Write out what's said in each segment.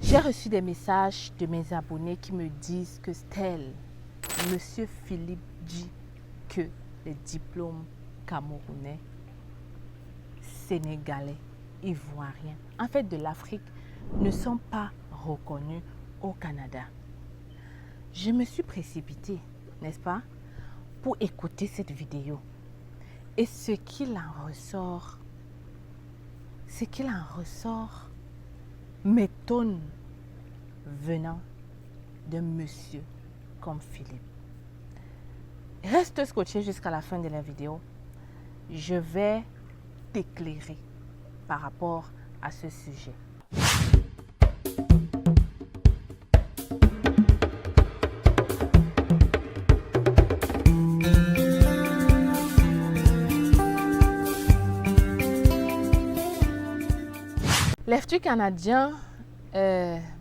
J'ai reçu des messages de mes abonnés qui me disent que Stell, Monsieur Philippe dit que les diplômes camerounais, sénégalais, ivoiriens, en fait de l'Afrique, ne sont pas reconnus au Canada. Je me suis précipitée, n'est-ce pas, pour écouter cette vidéo. Et ce qu'il en ressort m'étonne venant d'un monsieur comme Philippe. Reste scotché jusqu'à la fin de la vidéo. Je vais t'éclairer par rapport à ce sujet. L'Institut canadien,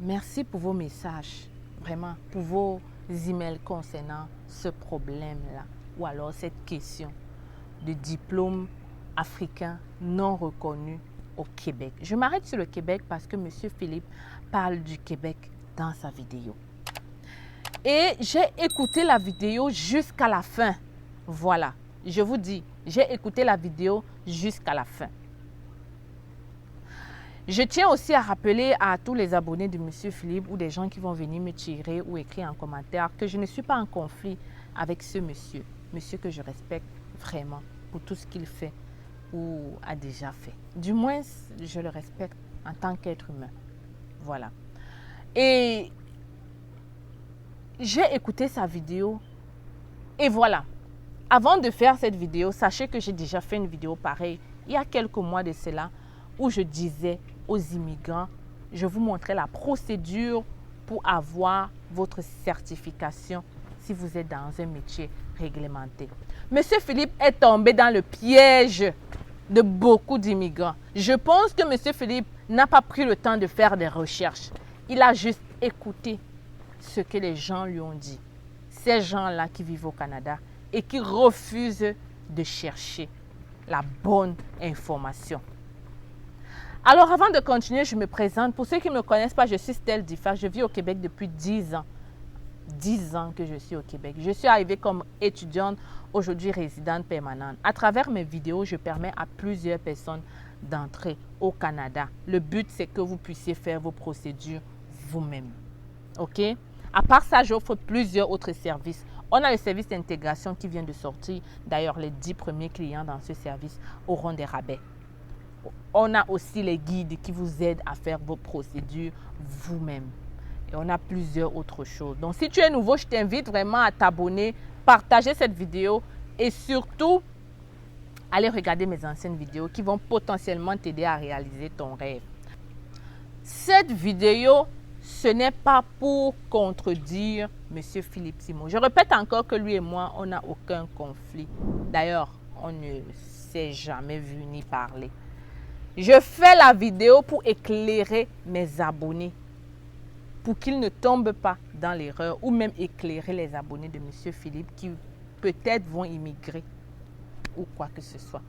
merci pour vos messages, vraiment, pour vos emails concernant ce problème-là, ou alors cette question de diplôme africain non reconnu au Québec. Je m'arrête sur le Québec parce que M. Philippe parle du Québec dans sa vidéo. Et j'ai écouté la vidéo jusqu'à la fin. Voilà, je vous dis, j'ai écouté la vidéo jusqu'à la fin. Je tiens aussi à rappeler à tous les abonnés de M. Philippe ou des gens qui vont venir me tirer ou écrire en commentaire que je ne suis pas en conflit avec ce monsieur. Monsieur que je respecte vraiment pour tout ce qu'il fait ou a déjà fait. Du moins, je le respecte en tant qu'être humain. Voilà. Et j'ai écouté sa vidéo et voilà. Avant de faire cette vidéo, sachez que j'ai déjà fait une vidéo pareille il y a quelques mois de cela où je disais aux immigrants, je vous montrais la procédure pour avoir votre certification si vous êtes dans un métier réglementé. Monsieur Philippe est tombé dans le piège de beaucoup d'immigrants. Je pense que Monsieur Philippe n'a pas pris le temps de faire des recherches. Il a juste écouté ce que les gens lui ont dit. Ces gens-là qui vivent au Canada et qui refusent de chercher la bonne information. Alors, avant de continuer, je me présente. Pour ceux qui ne me connaissent pas, je suis Stell Diffa. Je vis au Québec depuis 10 ans. 10 ans que je suis au Québec. Je suis arrivée comme étudiante, aujourd'hui résidente permanente. À travers mes vidéos, je permets à plusieurs personnes d'entrer au Canada. Le but, c'est que vous puissiez faire vos procédures vous-même. OK? À part ça, j'offre plusieurs autres services. On a le service d'intégration qui vient de sortir. D'ailleurs, les 10 premiers clients dans ce service auront des rabais. On a aussi les guides qui vous aident à faire vos procédures vous-même. Et on a plusieurs autres choses. Donc, si tu es nouveau, je t'invite vraiment à t'abonner, partager cette vidéo et surtout, aller regarder mes anciennes vidéos qui vont potentiellement t'aider à réaliser ton rêve. Cette vidéo, ce n'est pas pour contredire M. Philippe Simon. Je répète encore que lui et moi, on n'a aucun conflit. D'ailleurs, on ne s'est jamais vu ni parler. Je fais la vidéo pour éclairer mes abonnés, pour qu'ils ne tombent pas dans l'erreur, ou même éclairer les abonnés de M. Philippe qui peut-être vont immigrer ou quoi que ce soit.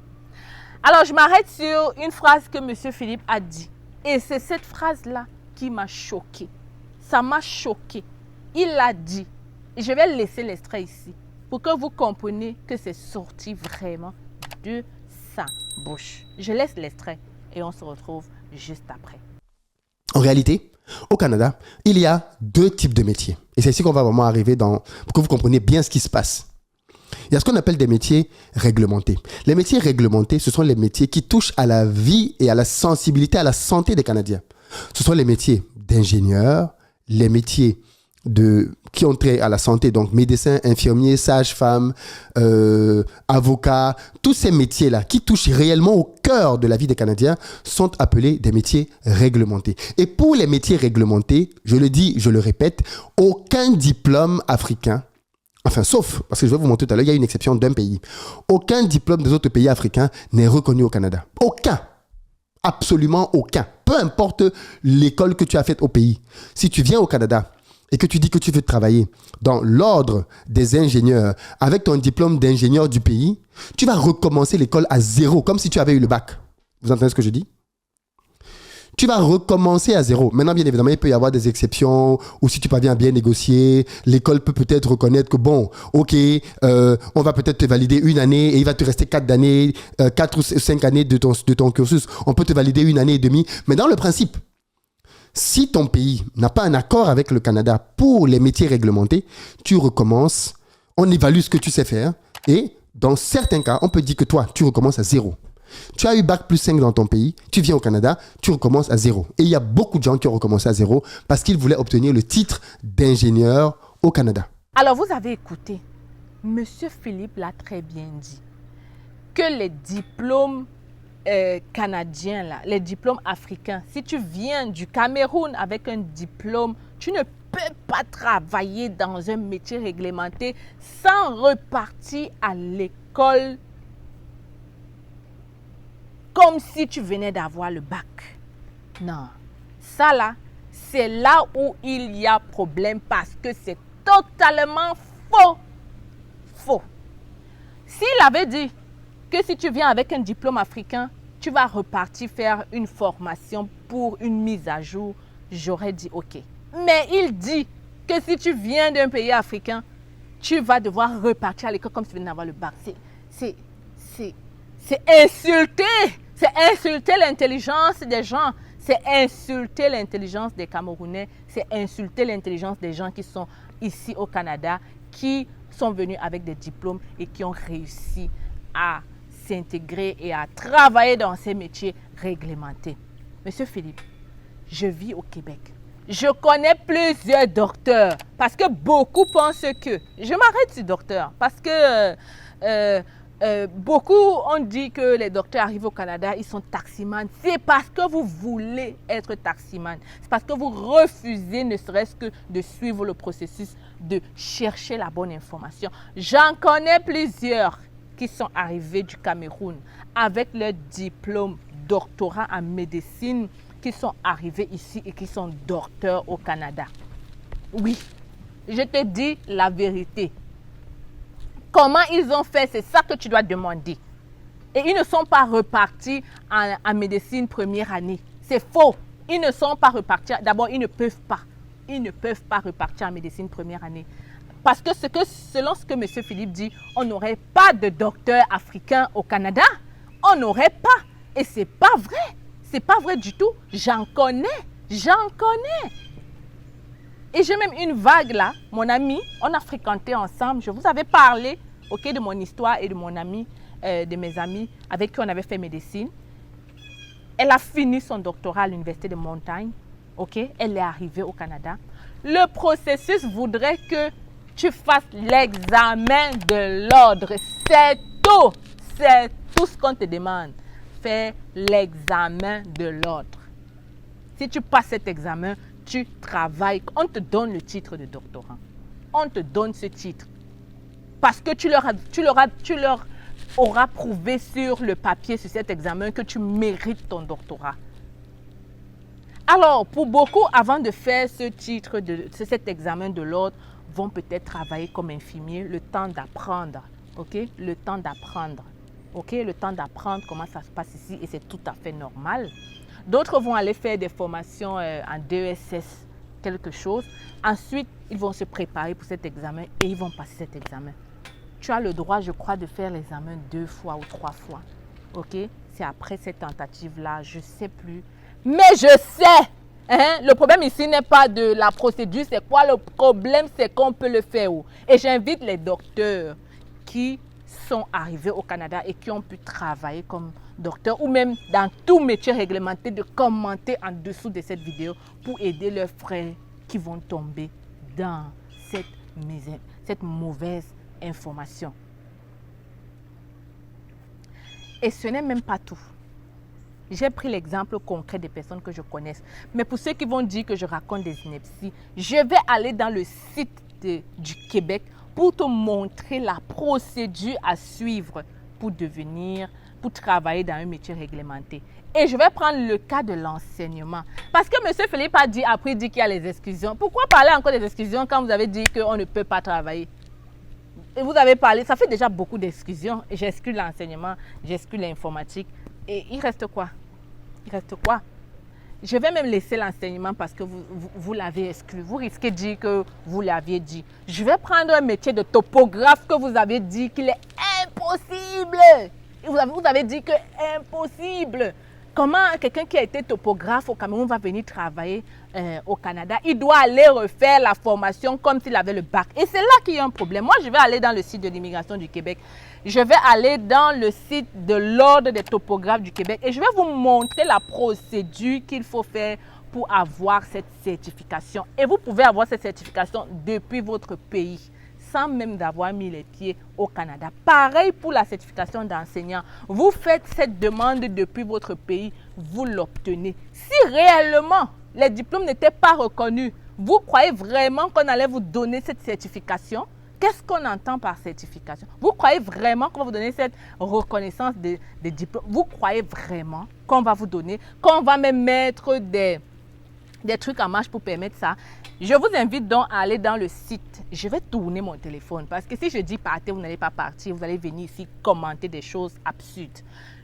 Alors, je m'arrête sur une phrase que M. Philippe a dit. Et c'est cette phrase-là qui m'a choquée. Ça m'a choquée. Il l'a dit. Et je vais laisser l'extrait ici pour que vous compreniez que c'est sorti vraiment de sa bouche. Je laisse l'extrait. Et on se retrouve juste après. En réalité, au Canada, il y a deux types de métiers. Et c'est ici qu'on va vraiment arriver pour que vous compreniez bien ce qui se passe. Il y a ce qu'on appelle des métiers réglementés. Les métiers réglementés, ce sont les métiers qui touchent à la vie et à la sensibilité, à la santé des Canadiens. Ce sont les métiers d'ingénieurs, les métiers qui ont trait à la santé, donc médecins, infirmiers, sages-femmes, avocats, tous ces métiers-là qui touchent réellement au cœur de la vie des Canadiens sont appelés des métiers réglementés. Et pour les métiers réglementés, je le dis, je le répète, aucun diplôme africain, enfin sauf, parce que je vais vous montrer tout à l'heure, il y a une exception d'un pays, aucun diplôme des autres pays africains n'est reconnu au Canada. Aucun. Absolument aucun. Peu importe l'école que tu as faite au pays. Si tu viens au Canada et que tu dis que tu veux travailler dans l'ordre des ingénieurs avec ton diplôme d'ingénieur du pays, tu vas recommencer l'école à zéro, comme si tu avais eu le bac. Vous entendez ce que je dis? tu vas recommencer à zéro. Maintenant, bien évidemment, il peut y avoir des exceptions, ou si tu parviens à bien négocier, l'école peut peut-être reconnaître que bon, ok, on va peut-être te valider une année et il va te rester 4 ou 5 années de ton cursus. On peut te valider une année et demie. Mais dans le principe, si ton pays n'a pas un accord avec le Canada pour les métiers réglementés, tu recommences, on évalue ce que tu sais faire et dans certains cas, on peut dire que toi, tu recommences à zéro. Tu as eu bac+5 dans ton pays, tu viens au Canada, tu recommences à zéro. Et il y a beaucoup de gens qui ont recommencé à zéro parce qu'ils voulaient obtenir le titre d'ingénieur au Canada. Alors, vous avez écouté, Monsieur Philippe l'a très bien dit, que les diplômes canadiens, là, les diplômes africains, si tu viens du Cameroun avec un diplôme, tu ne peux pas travailler dans un métier réglementé sans repartir à l'école comme si tu venais d'avoir le bac. Non, ça là, c'est là où il y a problème parce que c'est totalement faux. Faux. S'il avait dit que si tu viens avec un diplôme africain, tu vas repartir faire une formation pour une mise à jour, j'aurais dit OK. Mais il dit que si tu viens d'un pays africain, tu vas devoir repartir à l'école comme si tu venais d'avoir le bac. C'est insulter. C'est insulter l'intelligence des gens. C'est insulter l'intelligence des Camerounais. C'est insulter l'intelligence des gens qui sont ici au Canada, qui sont venus avec des diplômes et qui ont réussi à s'intégrer et à travailler dans ces métiers réglementés. Monsieur Philippe, je vis au Québec. Je connais plusieurs docteurs parce que beaucoup pensent que... Je m'arrête sur docteur parce que beaucoup ont dit que les docteurs arrivent au Canada, ils sont taximans. C'est parce que vous voulez être taximan. C'est parce que vous refusez ne serait-ce que de suivre le processus, de chercher la bonne information. J'en connais plusieurs qui sont arrivés du Cameroun avec leur diplôme doctorat en médecine, qui sont arrivés ici et qui sont docteurs au Canada. Oui, je te dis la vérité. Comment ils ont fait, c'est ça que tu dois demander. Et ils ne sont pas repartis en médecine première année. C'est faux. Ils ne sont pas repartis. D'abord, ils ne peuvent pas. Ils ne peuvent pas repartir en médecine première année. Parce que, selon ce que M. Philippe dit, on n'aurait pas de docteur africain au Canada. On n'aurait pas. Et ce n'est pas vrai. Ce n'est pas vrai du tout. J'en connais. J'en connais. Et j'ai même une vague là, mon ami, on a fréquenté ensemble. Je vous avais parlé de mon histoire et de mon ami, de mes amis avec qui on avait fait médecine. Elle a fini son doctorat à l'Université de Montaigne. Elle est arrivée au Canada. Le processus voudrait que tu fasses l'examen de l'ordre. C'est tout. C'est tout ce qu'on te demande. Fais l'examen de l'ordre. Si tu passes cet examen, tu travailles. On te donne le titre de doctorant. On te donne ce titre. Parce que tu leur auras prouvé sur le papier, sur cet examen, que tu mérites ton doctorat. Alors, pour beaucoup, avant de faire cet examen de l'ordre, vont peut-être travailler comme infirmier le temps d'apprendre. Le temps d'apprendre. Le temps d'apprendre comment ça se passe ici et c'est tout à fait normal. D'autres vont aller faire des formations en DESS, quelque chose. Ensuite, ils vont se préparer pour cet examen et ils vont passer cet examen. Tu as le droit, je crois, de faire l'examen 2 fois ou 3 fois. C'est après cette tentative-là, je ne sais plus. Mais je sais, le problème ici n'est pas de la procédure, c'est quoi le problème, c'est qu'on peut le faire où. Et j'invite les docteurs qui sont arrivés au Canada et qui ont pu travailler comme docteurs ou même dans tout métier réglementé de commenter en dessous de cette vidéo pour aider leurs frères qui vont tomber dans cette mauvaise information. Et ce n'est même pas tout. J'ai pris l'exemple concret des personnes que je connais. Mais pour ceux qui vont dire que je raconte des inepties, je vais aller dans le site du Québec pour te montrer la procédure à suivre pour travailler dans un métier réglementé. Et je vais prendre le cas de l'enseignement. Parce que M. Philippe a dit, après dit qu'il y a les exclusions. Pourquoi parler encore des exclusions quand vous avez dit qu'on ne peut pas travailler? Et vous avez parlé, ça fait déjà beaucoup d'exclusions. J'exclus l'enseignement, j'exclus l'informatique. Et il reste quoi? Il reste quoi? Je vais même laisser l'enseignement parce que vous l'avez exclu. Vous risquez de dire que vous l'aviez dit. Je vais prendre un métier de topographe que vous avez dit qu'il est impossible. Vous avez dit que c'est impossible. Comment quelqu'un qui a été topographe au Cameroun va venir travailler au Canada? Il doit aller refaire la formation comme s'il avait le bac. Et c'est là qu'il y a un problème. Moi, je vais aller dans le site de l'immigration du Québec. Je vais aller dans le site de l'Ordre des topographes du Québec et je vais vous montrer la procédure qu'il faut faire pour avoir cette certification. Et vous pouvez avoir cette certification depuis votre pays, sans même d'avoir mis les pieds au Canada. Pareil pour la certification d'enseignant. Vous faites cette demande depuis votre pays, vous l'obtenez. Si réellement les diplômes n'étaient pas reconnus, vous croyez vraiment qu'on allait vous donner cette certification? Qu'est-ce qu'on entend par certification? Vous croyez vraiment qu'on va vous donner cette reconnaissance des diplômes? Vous croyez vraiment qu'on va vous donner, qu'on va même mettre des trucs en marche pour permettre ça? Je vous invite donc à aller dans le site. Je vais tourner mon téléphone parce que si je dis partez, vous n'allez pas partir. Vous allez venir ici commenter des choses absurdes.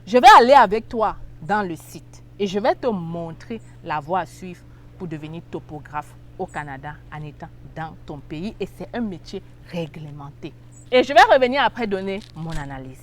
Je vais aller avec toi dans le site et je vais te montrer la voie à suivre pour devenir topographe au Canada en étant dans ton pays. Et c'est un métier réglementé. Et je vais revenir après donner mon analyse.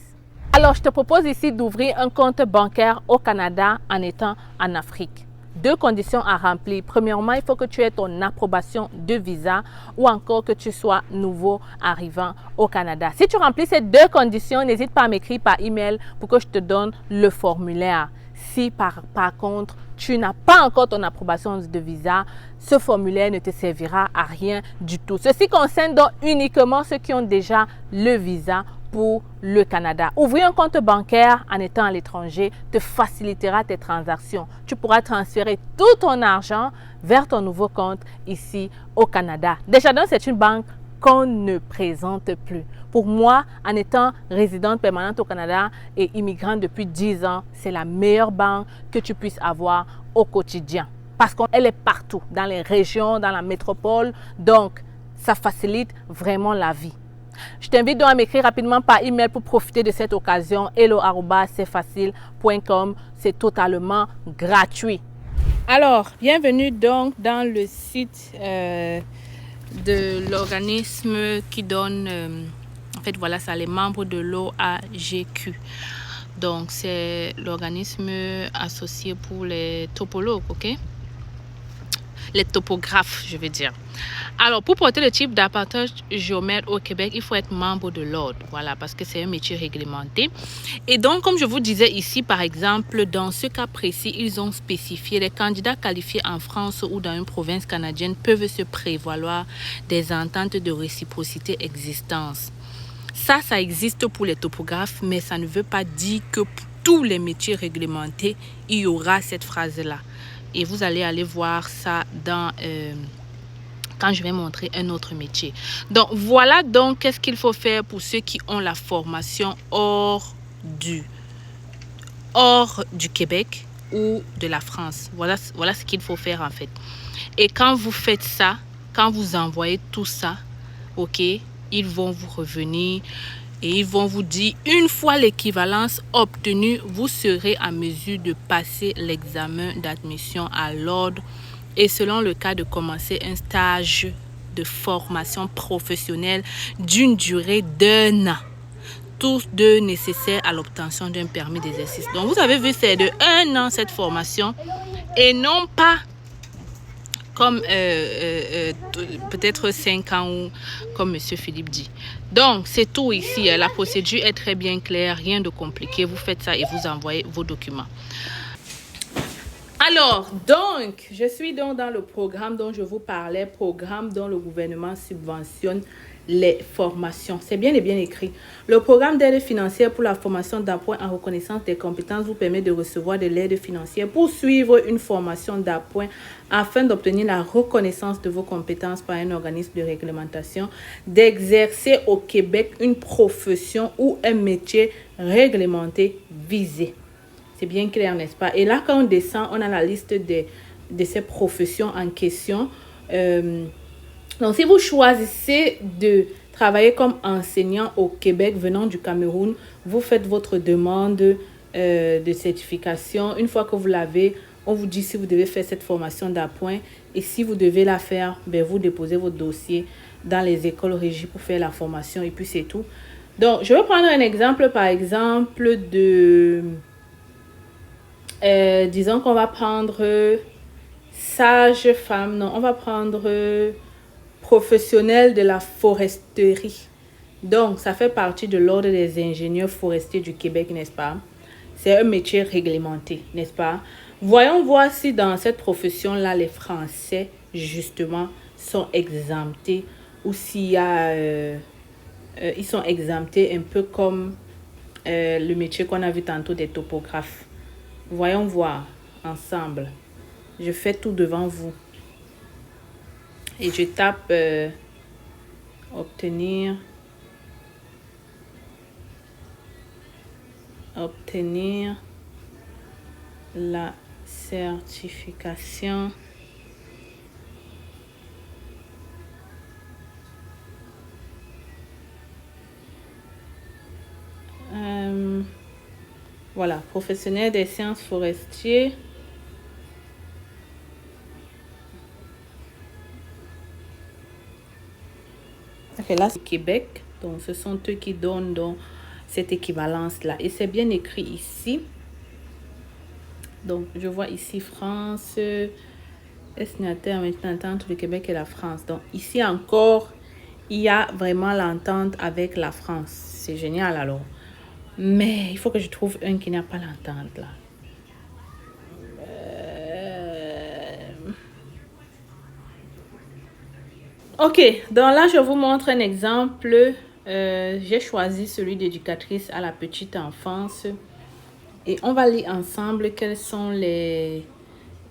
Alors, je te propose ici d'ouvrir un compte bancaire au Canada en étant en Afrique. 2 conditions à remplir. Premièrement, il faut que tu aies ton approbation de visa ou encore que tu sois nouveau arrivant au Canada. Si tu remplis ces 2 conditions, n'hésite pas à m'écrire par email pour que je te donne le formulaire. Si par contre, tu n'as pas encore ton approbation de visa, ce formulaire ne te servira à rien du tout. Ceci concerne donc uniquement ceux qui ont déjà le visa pour le Canada. Ouvrir un compte bancaire en étant à l'étranger te facilitera tes transactions. Tu pourras transférer tout ton argent vers ton nouveau compte ici au Canada. Desjardins, c'est une banque qu'on ne présente plus. Pour moi, en étant résidente permanente au Canada et immigrante depuis 10 ans, c'est la meilleure banque que tu puisses avoir au quotidien. Parce qu'elle est partout, dans les régions, dans la métropole. Donc, ça facilite vraiment la vie. Je t'invite donc à m'écrire rapidement par email pour profiter de cette occasion. hello@cfacile.com. C'est totalement gratuit. Alors, bienvenue donc dans le site de l'organisme qui donne, en fait, voilà ça, les membres de l'OAGQ. Donc, c'est l'organisme associé pour les topologues, ok? Les topographes, je veux dire. Alors, pour porter le type d'appartenance géomètre au Québec, il faut être membre de l'ordre. Voilà, parce que c'est un métier réglementé. Et donc, comme je vous disais ici, par exemple, dans ce cas précis, ils ont spécifié les candidats qualifiés en France ou dans une province canadienne peuvent se prévaloir des ententes de réciprocité existantes. Ça existe pour les topographes, mais ça ne veut pas dire que pour tous les métiers réglementés, il y aura cette phrase-là. Et vous allez aller voir ça dans quand je vais montrer un autre métier. Donc, voilà donc qu'est-ce qu'il faut faire pour ceux qui ont la formation hors du Québec ou de la France. Voilà ce qu'il faut faire en fait. Et quand vous faites ça, quand vous envoyez tout ça, ok, ils vont vous revenir et ils vont vous dire, une fois l'équivalence obtenue, vous serez en mesure de passer l'examen d'admission à l'ordre et selon le cas de commencer un stage de formation professionnelle d'une durée d'1 an. Tous 2 nécessaires à l'obtention d'un permis d'exercice. Donc, vous avez vu, c'est de 1 an cette formation et non pas comme peut-être 5 ans ou comme M. Philippe dit. Donc, c'est tout ici. La procédure est très bien claire, rien de compliqué. Vous faites ça et vous envoyez vos documents. Alors, donc, je suis donc dans le programme dont je vous parlais, programme dont le gouvernement subventionne les formations. C'est bien et bien écrit. Le programme d'aide financière pour la formation d'appoint en reconnaissance des compétences vous permet de recevoir de l'aide financière pour suivre une formation d'appoint afin d'obtenir la reconnaissance de vos compétences par un organisme de réglementation, d'exercer au Québec une profession ou un métier réglementé visé. C'est bien clair, n'est-ce pas? Et là, quand on descend, on a la liste de ces professions en question. Donc, si vous choisissez de travailler comme enseignant au Québec venant du Cameroun, vous faites votre demande de certification. Une fois que vous l'avez, On vous dit si vous devez faire cette formation d'appoint. Et si vous devez la faire, ben, vous déposez votre dossier dans les écoles régies pour faire la formation. Et puis, c'est tout. Donc, je vais prendre un exemple, par exemple, de... disons qu'on va prendre sage-femme. Non, on va prendre professionnel de la foresterie. Donc, ça fait partie de l'ordre des ingénieurs forestiers du Québec, n'est-ce pas? C'est un métier réglementé, n'est-ce pas? Voyons voir si dans cette profession-là, les Français, justement, sont exemptés ou s'il y a... ils sont exemptés un peu comme le métier qu'on a vu tantôt des topographes. Voyons voir ensemble. Je fais tout devant vous. Et je tape obtenir la certification voilà, professionnel des sciences forestières. Ok, là c'est Québec, donc ce sont eux qui donnent donc cette équivalence là et c'est bien écrit ici. Donc je vois ici France, signataire maintenant entre le Québec et la France. Donc ici encore il y a vraiment l'entente avec la France. C'est génial alors. Mais il faut que je trouve un qui n'a pas l'entente là. Ok, donc là je vous montre un exemple. J'ai choisi celui d'éducatrice à la petite enfance. Et on va lire ensemble quels sont les...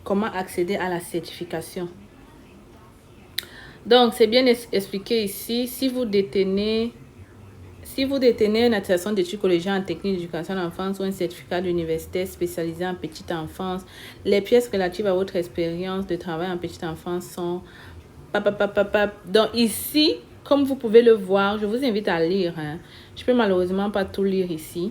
comment accéder à la certification. Donc, c'est bien expliqué ici. Si vous détenez une attestation d'études collégiales en technique d'éducation de l'enfance ou un certificat d'université spécialisé en petite enfance, les pièces relatives à votre expérience de travail en petite enfance sont... Donc, ici, comme vous pouvez le voir, je vous invite à lire. Je peux malheureusement pas tout lire ici.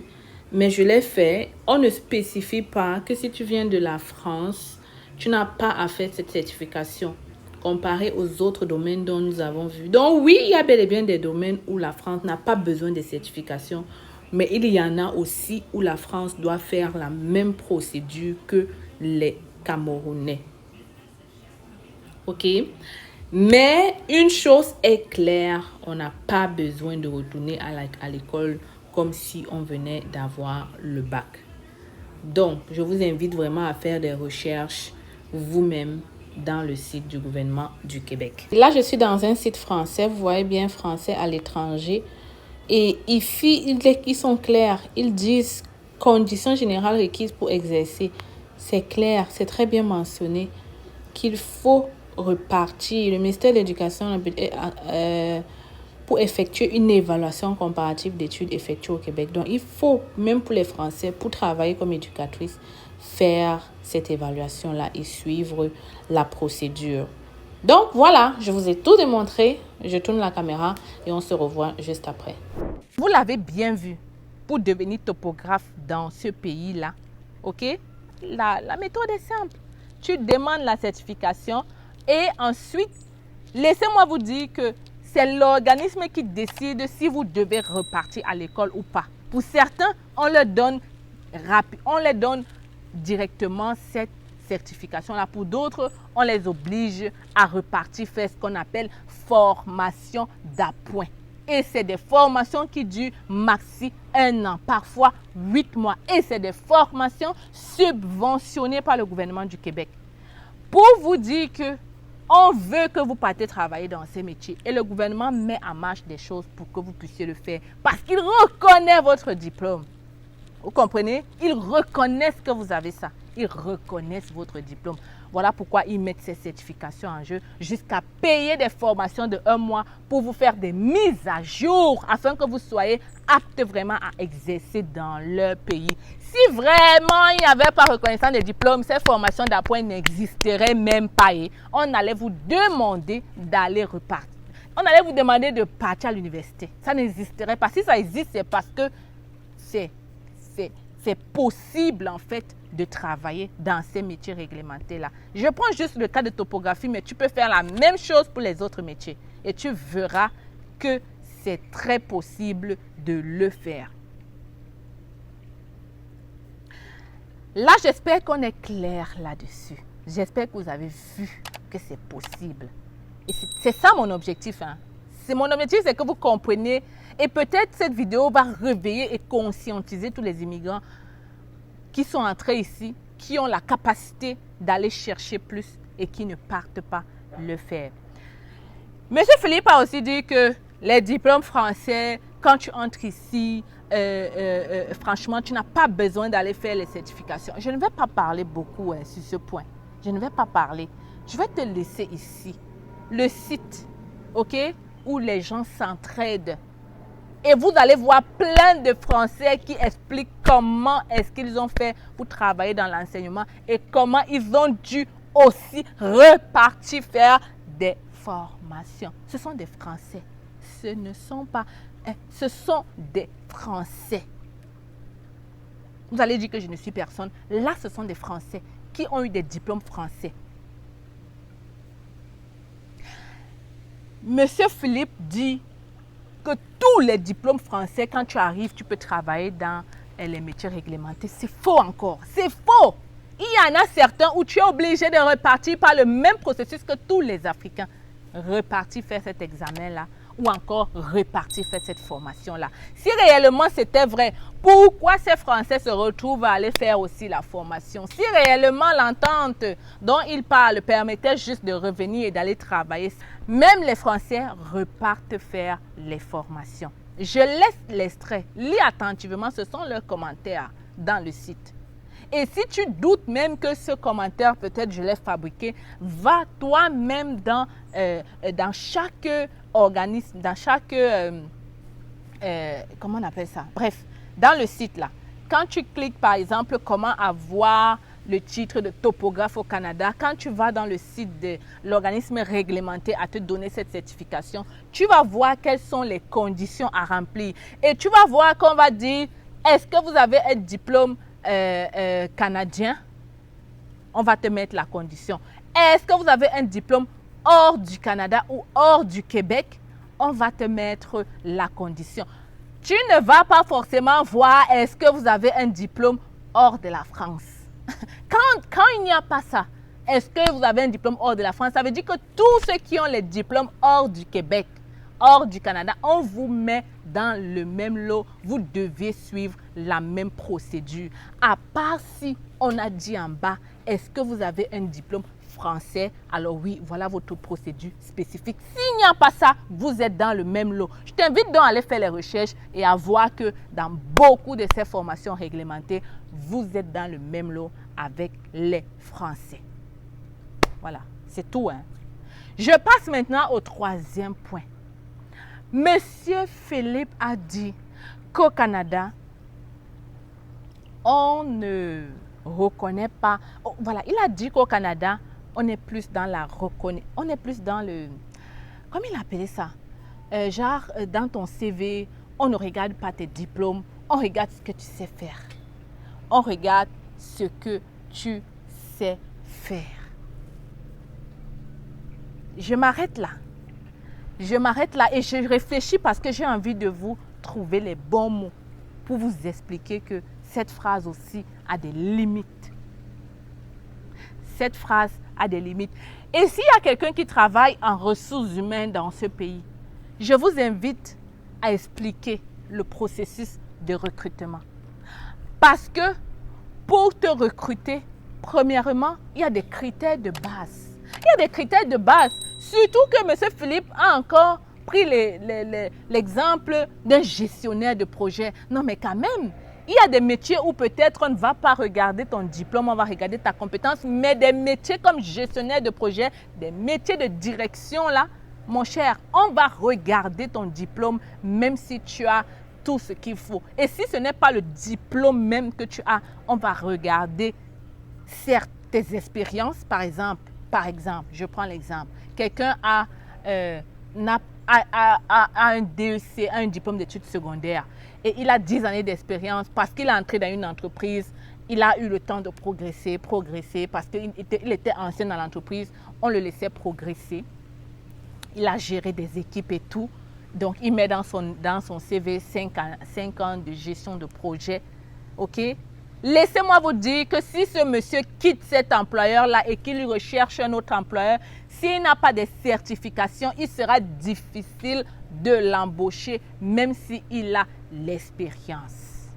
Mais je l'ai fait. On ne spécifie pas que si tu viens de la France, tu n'as pas à faire cette certification comparé aux autres domaines dont nous avons vu. Donc oui, il y a bel et bien des domaines où la France n'a pas besoin de certification. Mais il y en a aussi où la France doit faire la même procédure que les Camerounais. Ok? Mais une chose est claire, on n'a pas besoin de retourner à l'école comme si on venait d'avoir le bac. Donc, je vous invite vraiment à faire des recherches vous-même dans le site du gouvernement du Québec. Là, je suis dans un site français. Vous voyez bien français à l'étranger. Et ici, ils sont clairs. Ils disent conditions générales requises pour exercer. C'est clair, c'est très bien mentionné qu'il faut repartir. Le ministère de l'Éducation pour effectuer une évaluation comparative d'études effectuées au Québec. Donc, il faut, même pour les Français, pour travailler comme éducatrice, faire cette évaluation-là et suivre la procédure. Donc, voilà, je vous ai tout démontré. Je tourne la caméra et on se revoit juste après. Vous l'avez bien vu. Pour devenir topographe dans ce pays-là, ok? La méthode est simple. Tu demandes la certification et ensuite, laissez-moi vous dire que c'est l'organisme qui décide si vous devez repartir à l'école ou pas. Pour certains, on leur donne directement cette certification-là. Pour d'autres, on les oblige à repartir faire ce qu'on appelle formation d'appoint. Et c'est des formations qui durent maxi 1 an, parfois 8 mois. Et c'est des formations subventionnées par le gouvernement du Québec. Pour vous dire que on veut que vous partez travailler dans ces métiers et le gouvernement met en marche des choses pour que vous puissiez le faire parce qu'il reconnaît votre diplôme. Vous comprenez? Ils reconnaissent que vous avez ça. Ils reconnaissent votre diplôme. Voilà pourquoi ils mettent ces certifications en jeu jusqu'à payer des formations de 1 mois pour vous faire des mises à jour afin que vous soyez aptes vraiment à exercer dans leur pays. Si vraiment il n'y avait pas reconnaissance des diplômes, ces formations d'appoint n'existeraient même pas. Et on allait vous demander d'aller repartir. On allait vous demander de partir à l'université. Ça n'existerait pas. Si ça existe, c'est parce que c'est possible en fait de travailler dans ces métiers réglementés-là. Je prends juste le cas de topographie, mais tu peux faire la même chose pour les autres métiers. Et tu verras que c'est très possible de le faire. Là, j'espère qu'on est clair là-dessus. J'espère que vous avez vu que c'est possible. Et c'est ça mon objectif. Hein. Mon objectif, c'est que vous compreniez. Et peut-être cette vidéo va réveiller et conscientiser tous les immigrants qui sont entrés ici, qui ont la capacité d'aller chercher plus et qui ne partent pas le faire. Monsieur Philippe a aussi dit que les diplômes français, quand tu entres ici, franchement, tu n'as pas besoin d'aller faire les certifications. Je ne vais pas parler beaucoup sur ce point. Je ne vais pas parler. Je vais te laisser ici le site, ok, où les gens s'entraident. Et vous allez voir plein de Français qui expliquent comment est-ce qu'ils ont fait pour travailler dans l'enseignement et comment ils ont dû aussi repartir faire des formations. Ce sont des Français. Ce ne sont pas... ce sont des Français. Vous allez dire que je ne suis personne. Là, ce sont des Français qui ont eu des diplômes français. Monsieur Philippe dit que tous les diplômes français, quand tu arrives, tu peux travailler dans les métiers réglementés. C'est faux encore. C'est faux. Il y en a certains où tu es obligé de repartir par le même processus que tous les Africains. Repartir faire cet examen-là ou encore repartir faire cette formation-là. Si réellement c'était vrai, pourquoi ces Français se retrouvent à aller faire aussi la formation? Si réellement l'entente dont ils parlent permettait juste de revenir et d'aller travailler, même les Français repartent faire les formations. Je laisse l'extrait. Lis attentivement, ce sont leurs commentaires dans le site. Et si tu doutes même que ce commentaire, peut-être je l'ai fabriqué, va toi-même dans chaque organisme, dans chaque... comment on appelle ça? Bref, dans le site là. Quand tu cliques par exemple comment avoir le titre de topographe au Canada, quand tu vas dans le site de l'organisme réglementé à te donner cette certification, tu vas voir quelles sont les conditions à remplir. Et tu vas voir qu'on va dire, est-ce que vous avez un diplôme canadien? On va te mettre la condition. Est-ce que vous avez un diplôme hors du Canada ou hors du Québec? On va te mettre la condition. Tu ne vas pas forcément voir est-ce que vous avez un diplôme hors de la France. Quand il n'y a pas ça, est-ce que vous avez un diplôme hors de la France? Ça veut dire que tous ceux qui ont les diplômes hors du Québec, hors du Canada, on vous met dans le même lot. Vous devez suivre la même procédure. À part si on a dit en bas, est-ce que vous avez un diplôme français? Alors oui, voilà votre procédure spécifique. S'il n'y a pas ça, vous êtes dans le même lot. Je t'invite donc à aller faire les recherches et à voir que dans beaucoup de ces formations réglementées, vous êtes dans le même lot avec les Français. Voilà, c'est tout. Hein? Je passe maintenant au troisième point. Monsieur Philippe a dit qu'au Canada, on ne reconnaît pas... Oh, voilà, il a dit qu'au Canada, on est plus dans la reconnaissance. On est plus dans le... Comment il appelait ça? Dans ton CV, on ne regarde pas tes diplômes, on regarde ce que tu sais faire. On regarde ce que tu sais faire. Je m'arrête là. Je m'arrête là et je réfléchis parce que j'ai envie de vous trouver les bons mots pour vous expliquer que cette phrase aussi a des limites. Cette phrase a des limites. Et s'il y a quelqu'un qui travaille en ressources humaines dans ce pays, je vous invite à expliquer le processus de recrutement. Parce que pour te recruter, premièrement, il y a des critères de base. Il y a des critères de base. Surtout que M. Philippe a encore pris l'exemple d'un gestionnaire de projet. Non, mais quand même, il y a des métiers où peut-être on ne va pas regarder ton diplôme, on va regarder ta compétence, mais des métiers comme gestionnaire de projet, des métiers de direction, là, mon cher, on va regarder ton diplôme même si tu as tout ce qu'il faut. Et si ce n'est pas le diplôme même que tu as, on va regarder certes tes expériences, par exemple, je prends l'exemple. Quelqu'un a un DEC, un diplôme d'études secondaires, et il a 10 années d'expérience parce qu'il est entré dans une entreprise Il a eu le temps de progresser parce qu'il était ancien dans l'entreprise. On le laissait progresser. Il a géré des équipes et tout. Donc, il met dans son CV 5 ans de gestion de projet. OK? Laissez-moi vous dire que si ce monsieur quitte cet employeur-là et qu'il recherche un autre employeur, s'il n'a pas de certification, il sera difficile de l'embaucher, même s'il a l'expérience.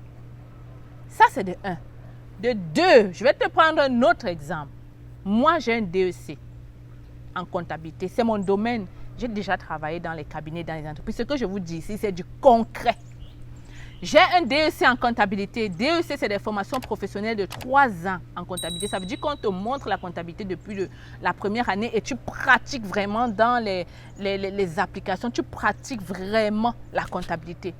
Ça, c'est de 1. De 2, je vais te prendre un autre exemple. Moi, j'ai un DEC en comptabilité. C'est mon domaine. J'ai déjà travaillé dans les cabinets, dans les entreprises. Ce que je vous dis ici, c'est du concret. J'ai un DEC en comptabilité. DEC, c'est des formations professionnelles de 3 ans en comptabilité. Ça veut dire qu'on te montre la comptabilité depuis la première année et tu pratiques vraiment dans les applications. Tu pratiques vraiment la comptabilité.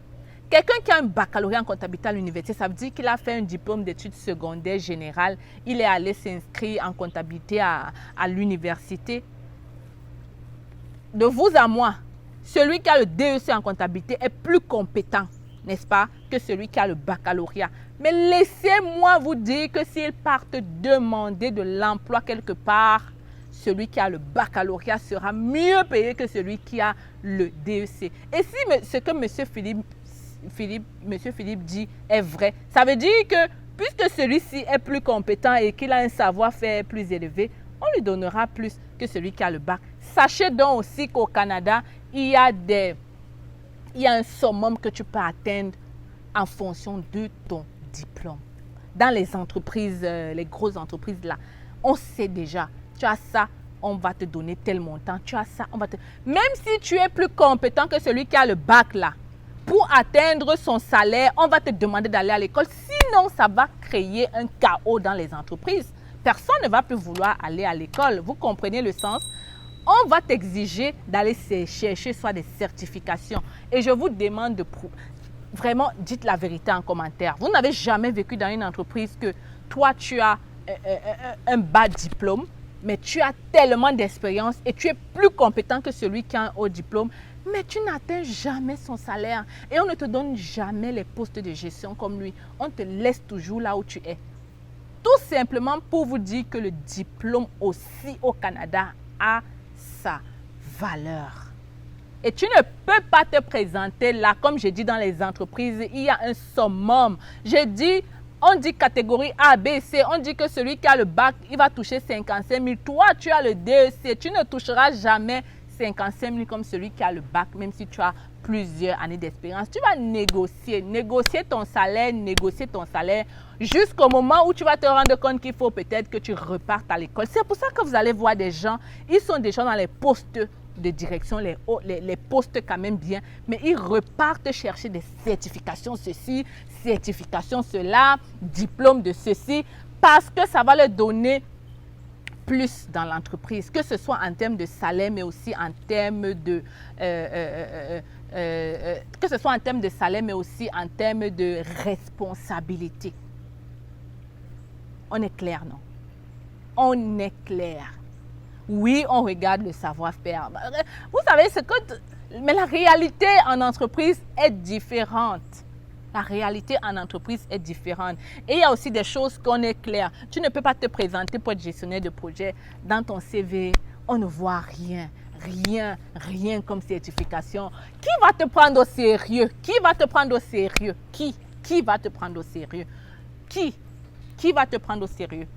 Quelqu'un qui a un baccalauréat en comptabilité à l'université, ça veut dire qu'il a fait un diplôme d'études secondaires générales. Il est allé s'inscrire en comptabilité à l'université. De vous à moi, celui qui a le DEC en comptabilité est plus compétent, n'est-ce pas, que celui qui a le baccalauréat. Mais laissez-moi vous dire que s'il partent demander de l'emploi quelque part, celui qui a le baccalauréat sera mieux payé que celui qui a le DEC. Et si ce que M. Philippe dit est vrai, ça veut dire que puisque celui-ci est plus compétent et qu'il a un savoir-faire plus élevé, on lui donnera plus que celui qui a le bac. Sachez donc aussi qu'au Canada, il y a un summum que tu peux atteindre en fonction de ton diplôme. Dans les entreprises, les grosses entreprises là, on sait déjà, tu as ça, on va te donner tel montant, tu as ça, on va te... Même si tu es plus compétent que celui qui a le bac là, pour atteindre son salaire, on va te demander d'aller à l'école. Sinon, ça va créer un chaos dans les entreprises. Personne ne va plus vouloir aller à l'école. Vous comprenez le sens? On va t'exiger d'aller chercher soit des certifications. Et je vous demande de vraiment, dites la vérité en commentaire. Vous n'avez jamais vécu dans une entreprise que toi, tu as un bas diplôme, mais tu as tellement d'expérience et tu es plus compétent que celui qui a un haut diplôme, mais tu n'atteins jamais son salaire. Et on ne te donne jamais les postes de gestion comme lui. On te laisse toujours là où tu es. Tout simplement pour vous dire que le diplôme aussi au Canada a sa valeur. Et tu ne peux pas te présenter là, comme j'ai dit dans les entreprises, il y a un summum. On dit catégorie A, B, C, on dit que celui qui a le bac, il va toucher 55 000. Toi, tu as le DEC, tu ne toucheras jamais 55 000 comme celui qui a le bac, même si tu as plusieurs années d'expérience. Tu vas négocier ton salaire jusqu'au moment où tu vas te rendre compte qu'il faut peut-être que tu repartes à l'école. C'est pour ça que vous allez voir des gens, ils sont déjà dans les postes de direction, les postes quand même bien, mais ils repartent chercher des certifications ceci, certification cela, diplôme de ceci, parce que ça va leur donner plus dans l'entreprise, que ce soit en termes de salaire, mais aussi en termes de responsabilité. On est clair, non? On est clair. Oui, on regarde le savoir-faire. Vous savez, mais la réalité en entreprise est différente. La réalité en entreprise est différente. Et il y a aussi des choses qu'on est clair. Tu ne peux pas te présenter pour être gestionnaire de projet. Dans ton CV, on ne voit rien. Rien comme certification. Qui va te prendre au sérieux? Qui va te prendre au sérieux? Qui va te prendre au sérieux? Qui va te prendre au sérieux?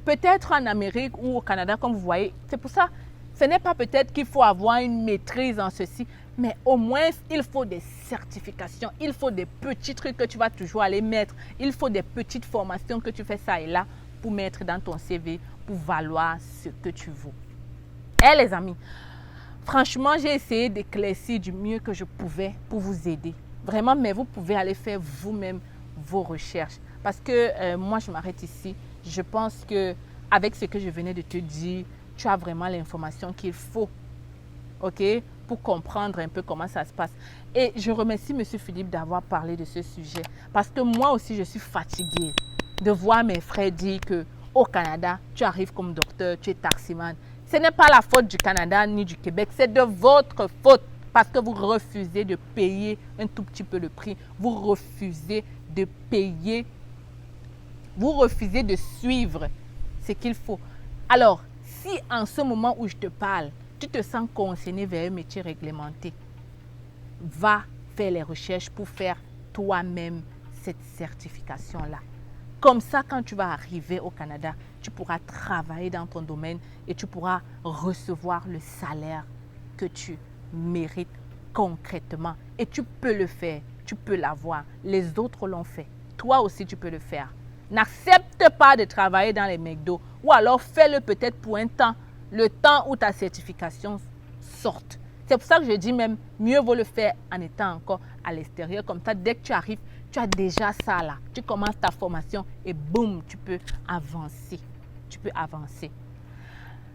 Peut-être en Amérique ou au Canada, comme vous voyez. C'est pour ça, ce n'est pas peut-être qu'il faut avoir une maîtrise en ceci, mais au moins, il faut des certifications. Il faut des petits trucs que tu vas toujours aller mettre. Il faut des petites formations que tu fais ça et là pour mettre dans ton CV, pour valoir ce que tu vaux. Eh les amis, franchement, j'ai essayé d'éclaircir du mieux que je pouvais pour vous aider. Vraiment, mais vous pouvez aller faire vous-même vos recherches. Parce que moi, je m'arrête ici. Je pense qu'avec ce que je venais de te dire, tu as vraiment l'information qu'il faut, ok, pour comprendre un peu comment ça se passe. Et je remercie M. Philippe d'avoir parlé de ce sujet. Parce que moi aussi, je suis fatiguée de voir mes frères dire qu'au Canada, tu arrives comme docteur, tu es taximan. Ce n'est pas la faute du Canada ni du Québec, c'est de votre faute. Parce que vous refusez de payer un tout petit peu le prix. Vous refusez de payer Vous refusez de suivre ce qu'il faut. Alors, si en ce moment où je te parle, tu te sens concerné vers un métier réglementé, va faire les recherches pour faire toi-même cette certification-là. Comme ça, quand tu vas arriver au Canada, tu pourras travailler dans ton domaine et tu pourras recevoir le salaire que tu mérites concrètement. Et tu peux le faire, tu peux l'avoir. Les autres l'ont fait. Toi aussi, tu peux le faire. N'accepte pas de travailler dans les McDo ou alors fais-le peut-être pour un temps, le temps où ta certification sorte. C'est pour ça que je dis même, mieux vaut le faire en étant encore à l'extérieur. Comme ça, dès que tu arrives, tu as déjà ça là. Tu commences ta formation et boum, tu peux avancer. Tu peux avancer.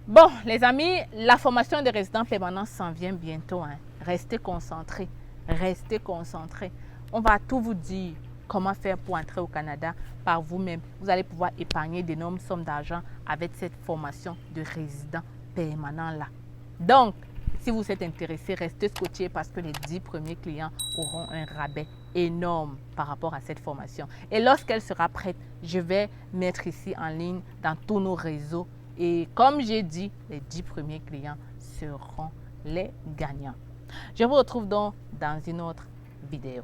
Bon, les amis, la formation des résidents permanents s'en vient bientôt. Restez concentrés. Restez concentrés. On va tout vous dire comment faire pour entrer au Canada par vous-même. Vous allez pouvoir épargner d'énormes sommes d'argent avec cette formation de résidents permanents là. Donc, si vous êtes intéressé, restez scotché parce que les 10 premiers clients auront un rabais énorme par rapport à cette formation. Et lorsqu'elle sera prête, je vais mettre ici en ligne dans tous nos réseaux. Et comme j'ai dit, les 10 premiers clients seront les gagnants. Je vous retrouve donc dans une autre vidéo.